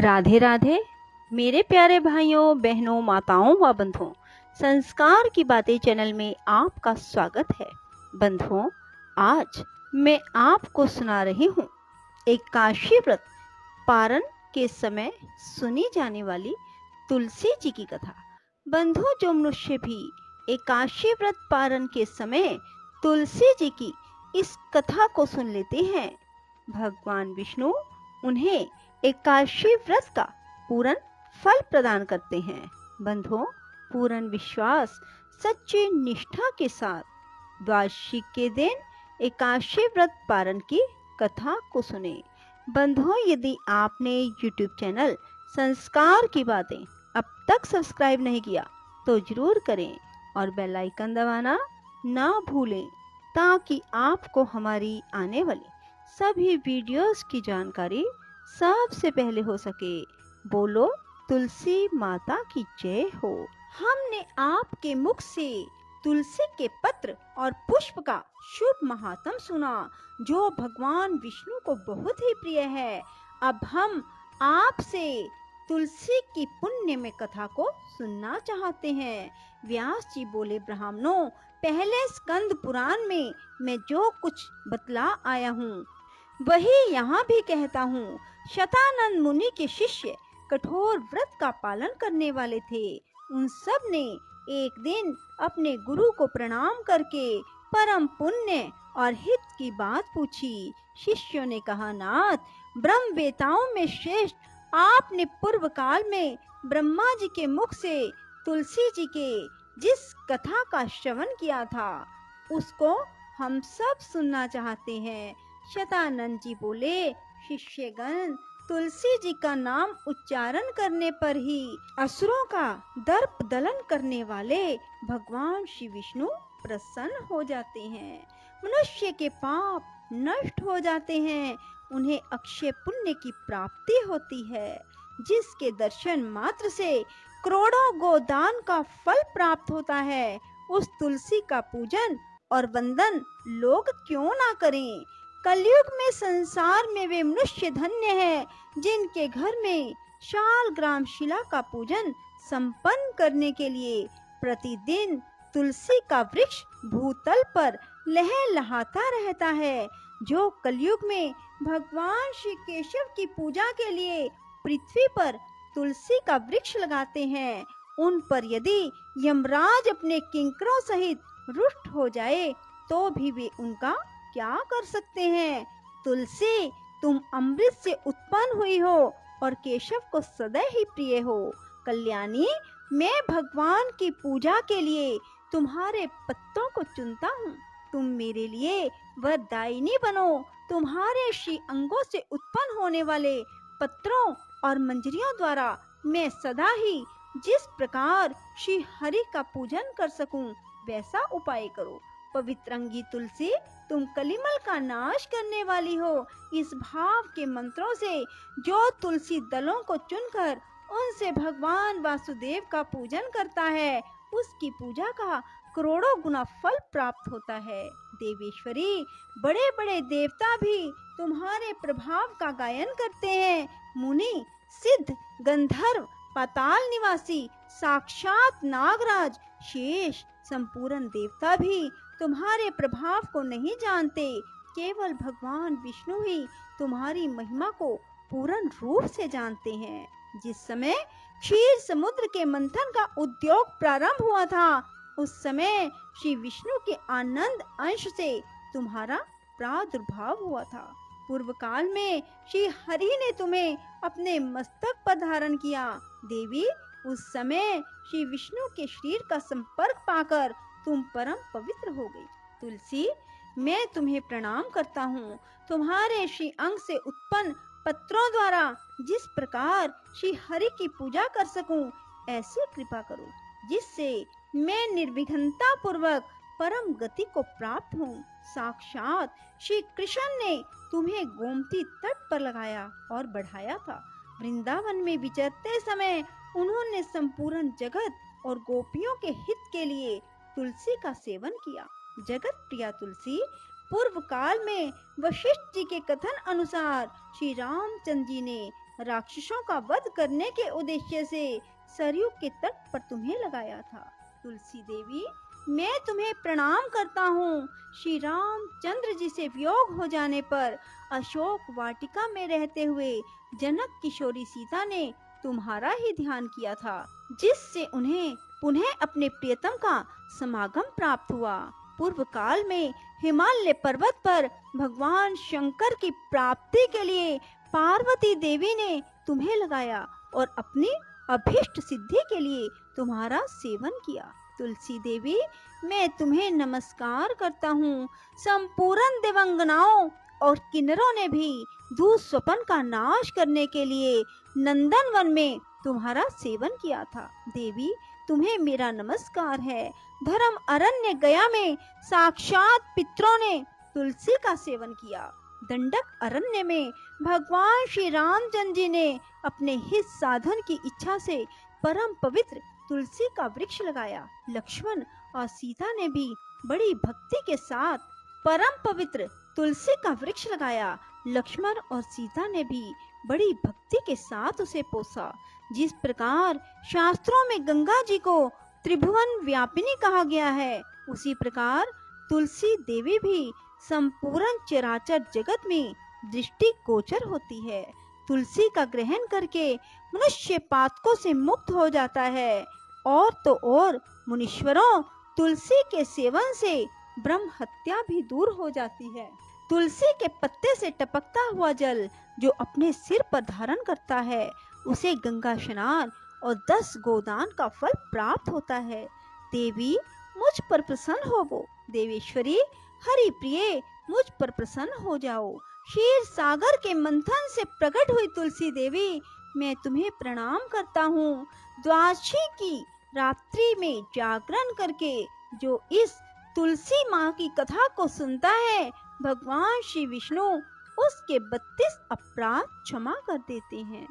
राधे राधे मेरे प्यारे भाइयों बहनों माताओं व बंधुओं, संस्कार की बातें चैनल में आपका स्वागत है। बंधुओं, आज मैं आपको सुना रही हूँ एकादशी व्रत पारण के समय सुनी जाने वाली तुलसी जी की कथा। बंधुओं, जो मनुष्य भी एकादशी व्रत पारण के समय तुलसी जी की इस कथा को सुन लेते हैं, भगवान विष्णु उन्हें एकादशी व्रत का पूर्ण फल प्रदान करते हैं। बंधुओं, पूर्ण विश्वास सच्ची निष्ठा के साथ द्वादशी के दिन एकादशी व्रत पारण की कथा को सुने। बंधुओं, यदि आपने YouTube चैनल संस्कार की बातें अब तक सब्सक्राइब नहीं किया तो जरूर करें और बेल आइकन दबाना ना भूलें, ताकि आपको हमारी आने वाली सभी वीडियोस की जानकारी सबसे पहले हो सके। बोलो तुलसी माता की जय हो। हमने आपके मुख से तुलसी के पत्र और पुष्प का शुभ महात्म सुना, जो भगवान विष्णु को बहुत ही प्रिय है। अब हम आपसे तुलसी की पुण्य में कथा को सुनना चाहते हैं। व्यास जी बोले, ब्राह्मणों, पहले स्कंद पुराण में मैं जो कुछ बतला आया हूँ वही यहाँ भी कहता हूँ। शतानंद मुनि के शिष्य कठोर व्रत का पालन करने वाले थे। उन सब ने एक दिन अपने गुरु को प्रणाम करके परम पुण्य और हित की बात पूछी। शिष्यों ने कहा, नाथ, ब्रह्म वेताओं में श्रेष्ठ आपने पूर्व काल में ब्रह्मा जी के मुख से तुलसी जी के जिस कथा का श्रवण किया था, उसको हम सब सुनना चाहते हैं। शतानंद जी बोले, शिष्यगण, तुलसी जी का नाम उच्चारण करने पर ही असुरों का दर्प दलन करने वाले भगवान श्री विष्णु प्रसन्न हो जाते हैं। मनुष्य के पाप नष्ट हो जाते हैं, उन्हें अक्षय पुण्य की प्राप्ति होती है, जिसके दर्शन मात्र से करोड़ों गोदान का फल प्राप्त होता है। उस तुलसी का पूजन और वंदन लोग क्यों ना करें। कलयुग में संसार में वे मनुष्य धन्य हैं, जिनके घर में शाल ग्राम शिला का पूजन संपन्न करने के लिए प्रतिदिन तुलसी का वृक्ष भूतल पर लहलहाता रहता है। जो कलयुग में भगवान श्री केशव की पूजा के लिए पृथ्वी पर तुलसी का वृक्ष लगाते हैं, उन पर यदि यमराज अपने किंकरों सहित रुष्ट हो जाए तो भी वे उनका क्या कर सकते हैं। तुलसी, तुम अमृत से उत्पन्न हुई हो और केशव को सदा ही प्रिय हो। कल्याणी, मैं भगवान की पूजा के लिए तुम्हारे पत्तों को चुनता हूँ। तुम मेरे लिए वरदायिनी बनो। तुम्हारे श्री अंगों से उत्पन्न होने वाले पत्रों और मंजरियों द्वारा मैं सदा ही जिस प्रकार श्री हरि का पूजन कर सकूं, वैसा उपाय करो। पवित्रंगी तुलसी, तुम कलिमल का नाश करने वाली हो। इस भाव के मंत्रों से जो तुलसी दलों को चुनकर उनसे भगवान वासुदेव का पूजन करता है, उसकी पूजा का करोड़ों गुना फल प्राप्त होता है। देवेश्वरी, बड़े बड़े देवता भी तुम्हारे प्रभाव का गायन करते हैं। मुनि, सिद्ध, गंधर्व, पाताल निवासी, साक्षात नागराज, शेष, संपूर्ण देवता भी तुम्हारे प्रभाव को नहीं जानते। केवल भगवान विष्णु ही तुम्हारी महिमा को पूर्ण रूप से जानते हैं। जिस समय क्षीर समुद्र के मंथन का उद्योग प्रारंभ हुआ था, उस समय श्री विष्णु के आनंद अंश से तुम्हारा प्रादुर्भाव हुआ था। पूर्व काल में श्री हरि ने तुम्हें अपने मस्तक पर धारण किया। देवी, उस समय श्री विष्णु के शरीर का संपर्क पाकर तुम परम पवित्र हो गई। तुलसी, मैं तुम्हें प्रणाम करता हूँ। तुम्हारे श्री अंग से उत्पन्न पत्रों द्वारा जिस प्रकार श्री हरि की पूजा कर सकूं, ऐसी कृपा करो, जिससे मैं निर्विघ्नता पूर्वक परम गति को प्राप्त हूँ। साक्षात श्री कृष्ण ने तुम्हें गोमती तट पर लगाया और बढ़ाया था। वृंदावन में विचरते समय उन्होंने संपूर्ण जगत और गोपियों के हित के लिए तुलसी का सेवन किया। जगत प्रिया तुलसी, पूर्व काल में वशिष्ठ जी के कथन अनुसार श्री रामचंद्र जी ने राक्षसों का वध करने के उद्देश्य से सरयू के तट पर तुम्हें लगाया था। तुलसी देवी, मैं तुम्हें प्रणाम करता हूँ। श्री रामचंद्र जी से वियोग हो जाने पर अशोक वाटिका में रहते हुए जनक किशोरी सीता ने तुम्हारा ही ध्यान किया था, जिससे उन्हें पुनः अपने प्रियतम का समागम प्राप्त हुआ। पूर्व काल में हिमालय पर्वत पर भगवान शंकर की प्राप्ति के लिए पार्वती देवी ने तुम्हें लगाया और अपनी अभीष्ट सिद्धि के लिए तुम्हारा सेवन किया। तुलसी देवी, मैं तुम्हें नमस्कार करता हूँ। संपूर्ण देवंगनाओं और किन्नरों ने भी दुःस्वप्न का नाश करने के लिए नंदनवन में तुम्हारा सेवन किया था। देवी, तुम्हें मेरा नमस्कार है। धर्म अरण्य गया में साक्षात पितरों ने तुलसी का सेवन किया। दंडक अरण्य में भगवान श्री रामचंद्र जी ने अपने हित साधन की इच्छा से परम पवित्र तुलसी का वृक्ष लगाया। लक्ष्मण और सीता ने भी बड़ी भक्ति के साथ परम पवित्र तुलसी का वृक्ष लगाया। लक्ष्मण और सीता ने भी बड़ी भक्ति के साथ उसे पोसा। जिस प्रकार शास्त्रों में गंगा जी को त्रिभुवन व्यापिनी कहा गया है, उसी प्रकार तुलसी देवी भी संपूर्ण चराचर जगत में दृष्टि गोचर होती है। तुलसी का ग्रहण करके मनुष्य पातकों से मुक्त हो जाता है। और तो और मुनीश्वरों, तुलसी के सेवन से ब्रह्म हत्या भी दूर हो जाती है। तुलसी के पत्ते से टपकता हुआ जल जो अपने सिर पर धारण करता है, उसे गंगा स्नान और 10 गोदान का फल प्राप्त होता है। देवी, मुझ पर प्रसन्न होवो। देवेश्वरी, हरि प्रिय, मुझ पर प्रसन्न हो जाओ। क्षीर सागर के मंथन से प्रकट हुई तुलसी देवी, मैं तुम्हें प्रणाम करता हूँ। द्वादशी की रात्रि में जागरण करके जो इस तुलसी माँ की कथा को सुनता है, भगवान श्री विष्णु उसके 32 अपराध क्षमा कर देते हैं।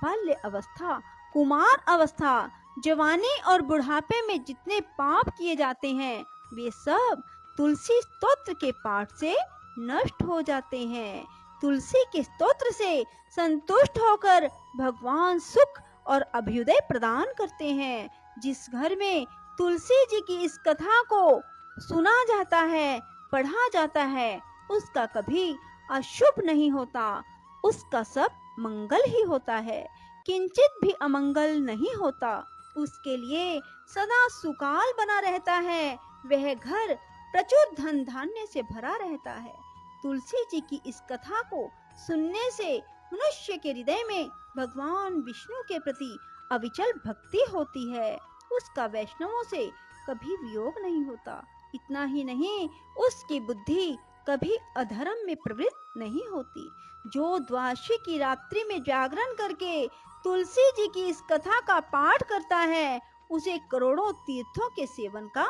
बाल्य अवस्था, कुमार अवस्था, जवानी और बुढ़ापे में जितने पाप किए जाते हैं, वे सब तुलसी स्तोत्र के पाठ से नष्ट हो जाते हैं। तुलसी के स्तोत्र से संतुष्ट होकर भगवान सुख और अभ्युदय प्रदान करते हैं। जिस घर में तुलसी जी की इस कथा को सुना जाता है, पढ़ा जाता है, उसका कभी अशुभ नहीं होता, उसका सब मंगल ही होता है, किंचित भी अमंगल नहीं होता। उसके लिए सदा सुकाल बना रहता है, वह घर प्रचुर धन धान्य से भरा रहता है। तुलसी जी की इस कथा को सुनने से मनुष्य के हृदय में भगवान विष्णु के प्रति अविचल भक्ति होती है। उसका वैष्णवों से कभी वियोग नहीं होता। इतना ही नहीं, उसकी बुद्धि कभी अधर्म में प्रवृत्त नहीं होती। जो द्वादशी की रात्रि में जागरण करके तुलसी जी की इस कथा का पाठ करता है, उसे करोड़ों तीर्थों के सेवन का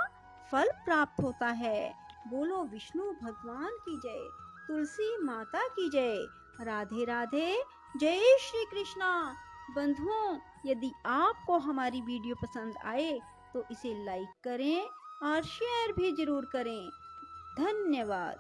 फल प्राप्त होता है। बोलो विष्णु भगवान की जय, तुलसी माता की जय। राधे राधे, जय श्री कृष्णा। बंधुओं, यदि आपको हमारी वीडियो पसंद आए तो इसे लाइक करें और शेयर भी जरूर करें। धन्यवाद।